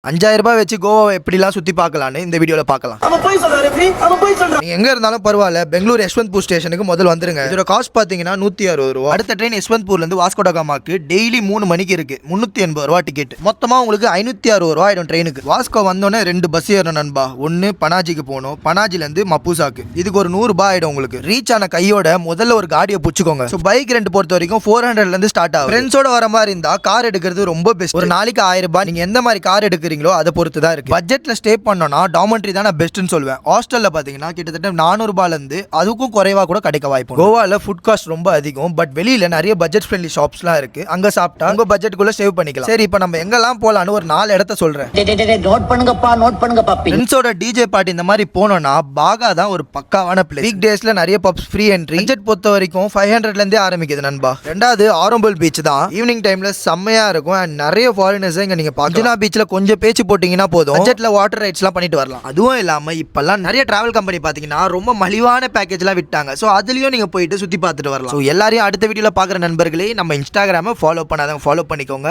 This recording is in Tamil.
₹5000 வச்சு கோவாவை எப்படிலாம் சுத்தி பார்க்கலான்னு இந்த வீடியோல பார்க்கலாம். நீங்க எங்க இருந்தாலும் பரவாயில்ல, பெங்களூர் யஷ்வந்த்பூர் ஸ்டேஷனுக்கு முதல்ல வந்துருங்க. இதோட காஸ்ட் பாத்தீங்கன்னா ₹160. அடுத்த ட்ரெயின் யஷ்வந்த்பூர்ல இருந்து வாஸ்கோ ட காமாக்கு டெய்லி 3 மணிக்கு இருக்கு. ₹380 டிக்கெட். மொத்தமா உங்களுக்கு ₹560 ஆயிடும் ட்ரெயினுக்கு. வாஸ்கோ வந்தோடனே 2 பஸ் ஏறணும் நண்பா. ஒன்னு பனாஜிக்கு போகணும், பனாஜில இருந்து மப்புசாக்கு. இதுக்கு ஒரு ₹100 ஆயிடும் உங்களுக்கு. ரீச் ஆன கையோட முதல்ல ஒரு காடியை புடிச்சுக்கோங்க. பைக் ரெண்ட் பொறுத்த வரைக்கும் 400ல இருந்து ஸ்டார்ட் ஆகும். ஃப்ரெண்ட்ஸோட வர மாதிரி இருந்தா கார் எடுக்கிறது ரொம்ப பெஸ்ட். ஒரு நாளைக்கு ₹1000. நீங்க எந்த மாதிரி கார் எடுக்கிறீங்களோ அதை பொறுத்து தான் இருக்கு. பட்ஜெட்ல ஸ்டே பண்ணோம்னா டாமண்ட்ரி தான் நான் பெஸ்ட்னு சொல்வேன். ஹாஸ்டல்ல பாத்தீங்கன்னா கிட்டத்தட்ட ₹400 இருந்து அதுக்கும் குறைவா கூட கிடைக்க வாய்ப்பு. கோவால ஃபுட் காஸ்ட் ரொம்ப அதிகம். பட் வெளியில நிறைய பட்ஜெட் ஃப்ரெண்ட்லி ஷாப்ஸ்லாம் இருக்கு. அங்க சாப்பிட்டா உங்க பட்ஜெட்டுக்குள்ள சேவ் பண்ணிக்கலாம். சரி, இப்போ நம்ம எங்கெல்லாம் போலான்னு ஒரு 4 இடத்த சொல்றேன். நோட் பண்ணுங்க பாப்பி. ஃப்ரெண்ட்ஸோட டிஜே பார்ட்டி இந்த மாதிரி போனோம்னா பாகா தான் ஒரு பக்காவான பிளேஸ். வீக் டேஸ்ல நிறைய பப்ஸ் ஃப்ரீ என்ட்ரி. பட்ஜெட் பொறுத்த வரைக்கும் 500ல இருந்தே ஆரம்பிக்குது நண்பா. ரெண்டாவது ஆரோம்பல் பீச் தான். ஈவினிங் டைம்ல செம்மையா இருக்கும். அண்ட் நிறைய ஃபாரினர்ஸ் இங்க நீங்க பார்க்கலாம். பீச்ல கொஞ்சம் பேச்சு போட்டீங்கன்னா போதும், பட்ஜெட்ல வாட்டர் ரைட்ஸ்லாம் பண்ணிட்டு வரலாம். அதுவும் இல்லாம இப்பெல்லாம் நிறைய டிராவல் கம்பெனி பாத்தீங்கன்னா ரொம்ப மலிவான பேக்கேஜ்லாம் விட்டாங்க. ஸோ அதுலயும் நீங்க போயிட்டு சுத்தி பார்த்துட்டு வரலாம். ஸோ எல்லாரையும் அடுத்த வீடியோல பாக்குற நண்பர்களே, நம்ம இன்ஸ்டாகிராமை ஃபாலோ பண்ணாதவங்க ஃபாலோ பண்ணிக்கோங்க.